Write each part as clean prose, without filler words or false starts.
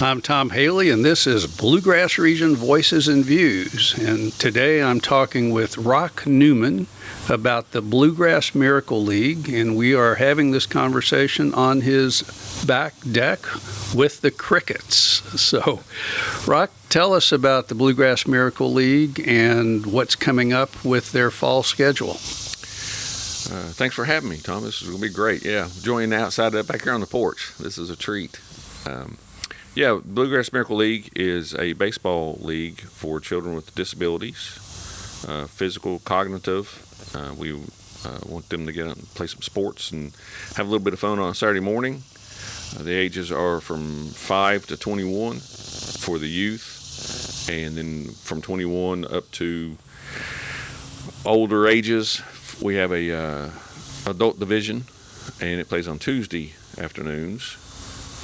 I'm Tom Hailey, and this is Bluegrass Region Voices and Views. And today I'm talking with Rock Newman about the Bluegrass Miracle League, and we are having this conversation on his back deck with the crickets. So, Rock, tell us about the Bluegrass Miracle League and what's coming up with their fall schedule. Thanks for having me, Tom. This is going to be great. Yeah, joining outside back here on the porch. This is a treat. Bluegrass Miracle League is a baseball league for children with disabilities, physical, cognitive. We want them to get out and play some sports and have a little bit of fun on a Saturday morning. The ages are from 5 to 21 for the youth, and then from 21 up to older ages. We have a adult division, and it plays on Tuesday afternoons.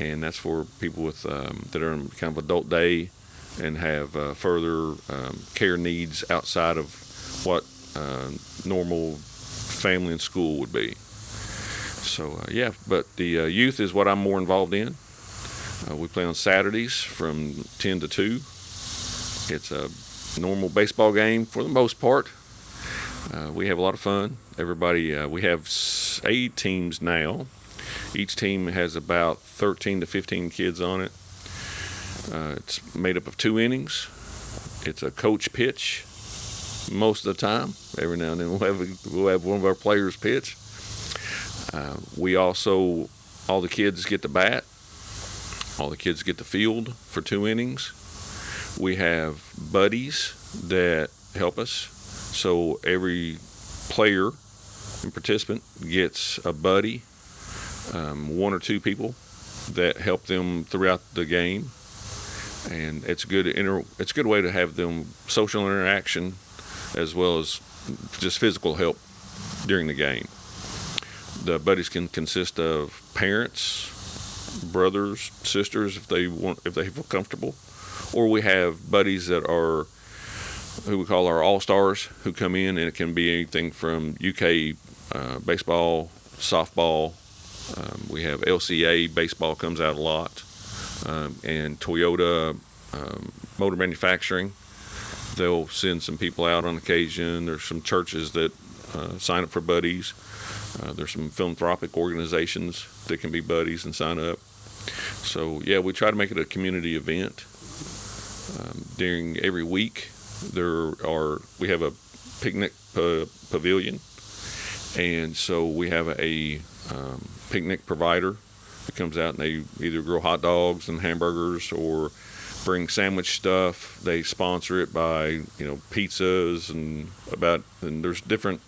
And that's for people with that are in kind of adult day and have further care needs outside of what normal family and school would be. So, but the youth is what I'm more involved in. We play on Saturdays from 10 to 2. It's a normal baseball game for the most part. We have a lot of fun. Everybody, we have 8 teams now. Each team has about 13 to 15 kids on it. It's made up of 2 innings. It's a coach pitch most of the time. Every now and then we'll have one of our players pitch. We also, all the kids get the bat. All the kids get the field for 2 innings. We have buddies that help us. So every player and participant gets a buddy. 1 or 2 people that help them throughout the game, and it's a good way to have them social interaction as well as just physical help during the game. The buddies can consist of parents, brothers, sisters if they feel comfortable, or we have buddies that are who we call our all-stars who come in, and it can be anything from UK baseball, softball. We have LCA baseball comes out a lot, and Toyota Motor Manufacturing. They'll send some people out on occasion. There's some churches that sign up for buddies. There's some philanthropic organizations that can be buddies and sign up. So we try to make it a community event. During every week, we have a picnic pavilion, and so we have a picnic provider that comes out, and they either grill hot dogs and hamburgers or bring sandwich stuff. They sponsor it by pizzas and there's different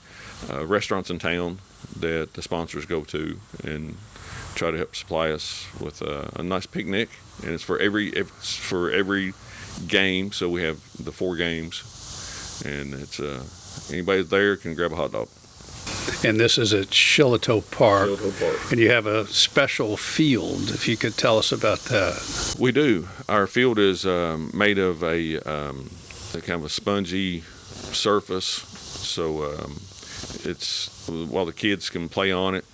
restaurants in town that the sponsors go to and try to help supply us with a nice picnic. And it's for every game. So we have the 4 games, and it's anybody there can grab a hot dog. And this is at Shiloh Park, and you have a special field. If you could tell us about that. We do. Our field is made of a kind of a spongy surface, so it's while the kids can play on it.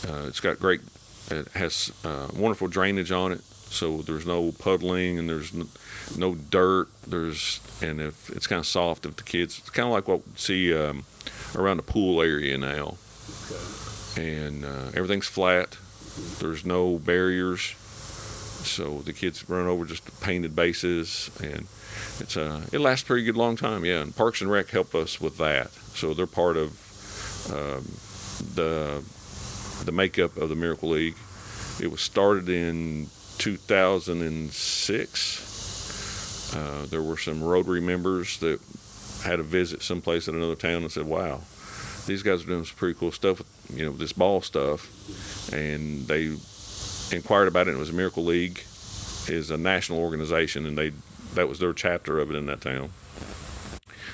It has wonderful drainage on it, so there's no puddling and there's no dirt. And if it's kind of soft, if the kids, it's kind of like what we see around the pool area now. Okay. And everything's flat. There's no barriers, so the kids run over just painted bases, and it lasts a pretty good long time. Yeah, and Parks and Rec help us with that, so they're part of the makeup of the Miracle League. It was started in 2006. There were some Rotary members that had a visit someplace in another town and said, wow, these guys are doing some pretty cool stuff with this ball stuff. And they inquired about it, and it was a Miracle League. Is a national organization, and that was their chapter of it in that town.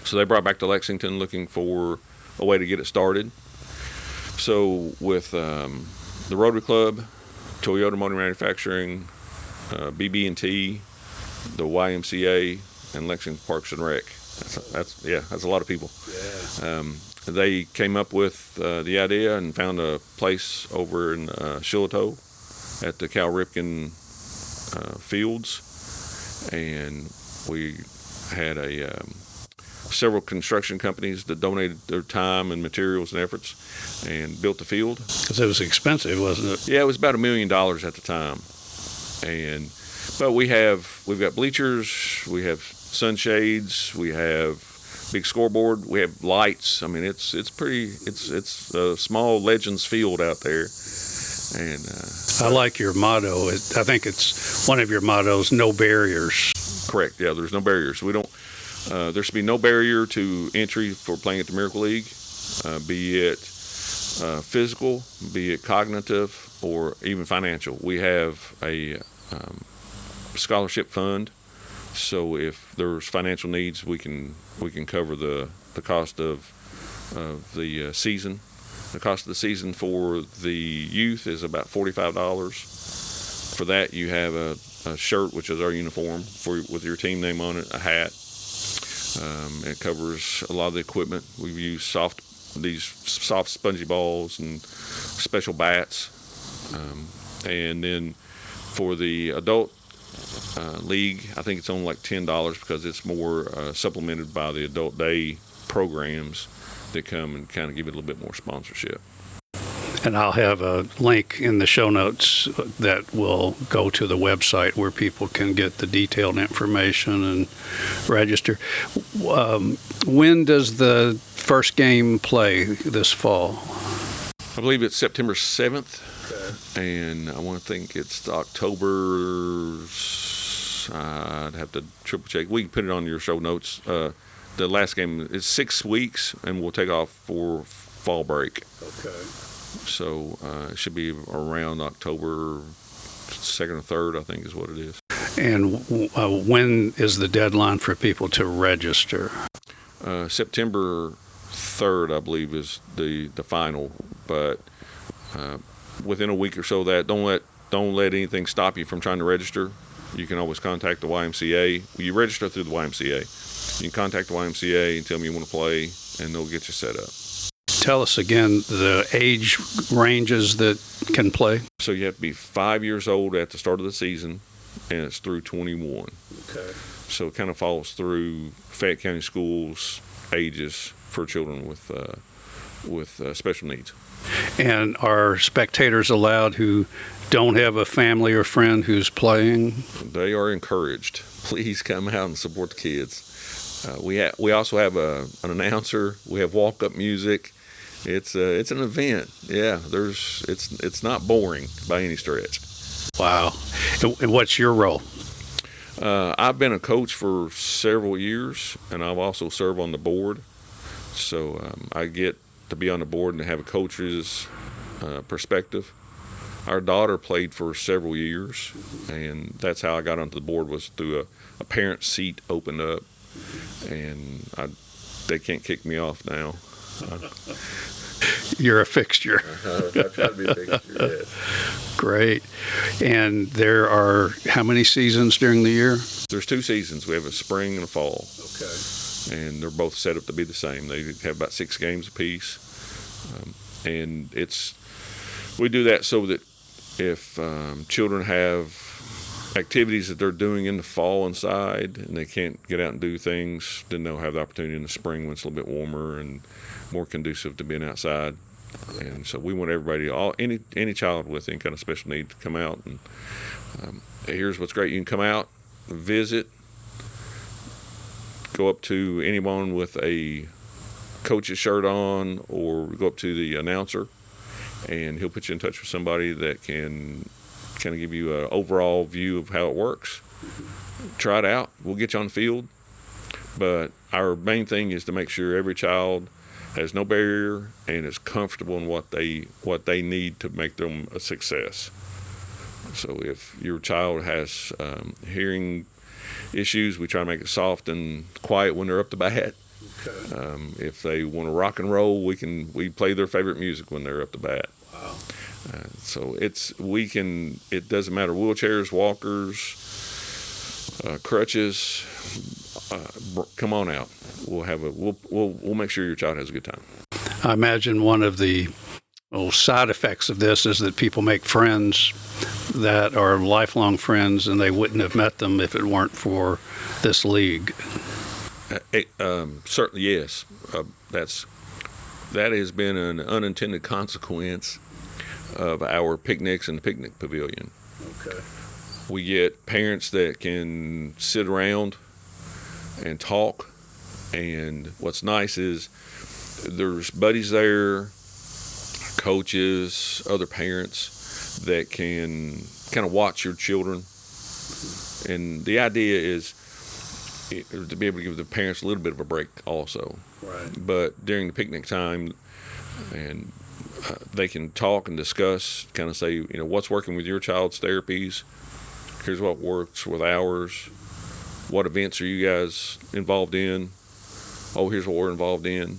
So they brought back to Lexington looking for a way to get it started. So with the Rotary Club, Toyota Motor Manufacturing, BB&T, the YMCA, and Lexington Parks and Rec. That's a lot of people. Yeah. They came up with the idea and found a place over in Shiloh at the Cal Ripken fields, and we had several construction companies that donated their time and materials and efforts and built the field. Because it was expensive, wasn't it? Yeah, it was about $1 million at the time, but we've got bleachers, we have sunshades, we have big scoreboard, we have lights. I mean, it's a small Legends field out there, and I like your motto. I think it's one of your mottos: "No barriers." correct. Yeah, there's no barriers. We don't. There should be no barrier to entry for playing at the Miracle League, be it physical, be it cognitive, or even financial. We have a scholarship fund, so if there's financial needs, we can cover the cost of the season. The cost of the season for the youth is about $45. For that, you have a shirt, which is our uniform, with your team name on it, a hat. It covers a lot of the equipment. We've used these soft spongy balls and special bats. And then for the adult league, I think it's only like $10 because it's more supplemented by the adult day programs that come and kind of give it a little bit more sponsorship. And I'll have a link in the show notes that will go to the website where people can get the detailed information and register. When does the first game play this fall? I believe it's September 7th, and I want to think it's October. I'd have to triple check. We can put it on your show notes. The last game is 6 weeks, and we'll take off for fall break. Okay. So it should be around October 2nd or 3rd, I think is what it is. And when is the deadline for people to register? September 3rd, I believe, is the final. But within a week or so, that don't let anything stop you from trying to register. You can always contact the YMCA. You register through the YMCA. You can contact the YMCA and tell them you want to play, and they'll get you set up. Tell us again the age ranges that can play. So you have to be 5 years old at the start of the season, and it's through 21. Okay. So it kind of falls through Fayette County Schools ages for children with special needs. And are spectators allowed who don't have a family or friend who's playing? They are encouraged. Please come out and support the kids. We also have an announcer. We have walk-up music. It's an event. Yeah, it's not boring by any stretch. Wow. And what's your role? I've been a coach for several years, and I've also served on the board. So I get to be on the board and have a coach's perspective. Our daughter played for several years, and that's how I got onto the board, was through a parent seat opened up, and they can't kick me off now. You're a fixture. I try to be a fixture, yes. Great. And there are how many seasons during the year? There's 2 seasons. We have a spring and a fall. Okay. And they're both set up to be the same. They have about 6 games apiece. And we do that so that if children have activities that they're doing in the fall inside and they can't get out and do things, then they'll have the opportunity in the spring when it's a little bit warmer and more conducive to being outside. And so we want everybody, any child with any kind of special need, to come out. And here's what's great: you can come out, visit, go up to anyone with a coach's shirt on, or go up to the announcer, and he'll put you in touch with somebody that can kind of give you an overall view of how it works. Try it out. We'll get you on the field. But our main thing is to make sure every child has no barrier and is comfortable in what they need to make them a success. So if your child has hearing issues, we try to make it soft and quiet when they're up to bat. Okay. If they want to rock and roll, we play their favorite music when they're up to bat. Wow. So it doesn't matter, wheelchairs, walkers, crutches, come on out. We'll make sure your child has a good time. I imagine one of the Well, side effects of this is that people make friends that are lifelong friends, and they wouldn't have met them if it weren't for this league. Certainly, yes. That has been an unintended consequence of our picnics in the picnic pavilion. Okay. We get parents that can sit around and talk, and what's nice is there's buddies there, coaches, other parents that can kind of watch your children. And the idea is to be able to give the parents a little bit of a break also. Right. But during the picnic time, and they can talk and discuss, kind of say, what's working with your child's therapies. Here's what works with ours. What events are you guys involved in? Oh, here's what we're involved in.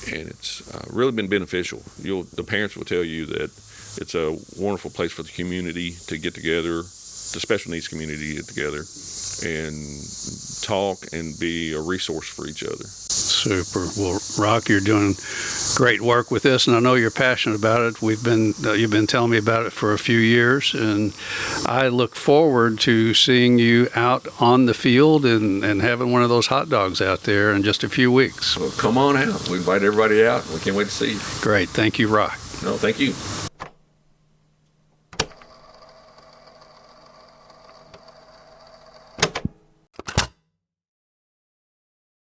And it's really been beneficial. The parents will tell you that it's a wonderful place for the community to get together, the special needs community to get together and talk and be a resource for each other. Super. Well, Rock, you're doing great work with this, and I know you're passionate about it. You've been telling me about it for a few years, and I look forward to seeing you out on the field and having one of those hot dogs out there in just a few weeks. Well, come on out. We invite everybody out. We can't wait to see you. Great. Thank you, Rock. No, thank you.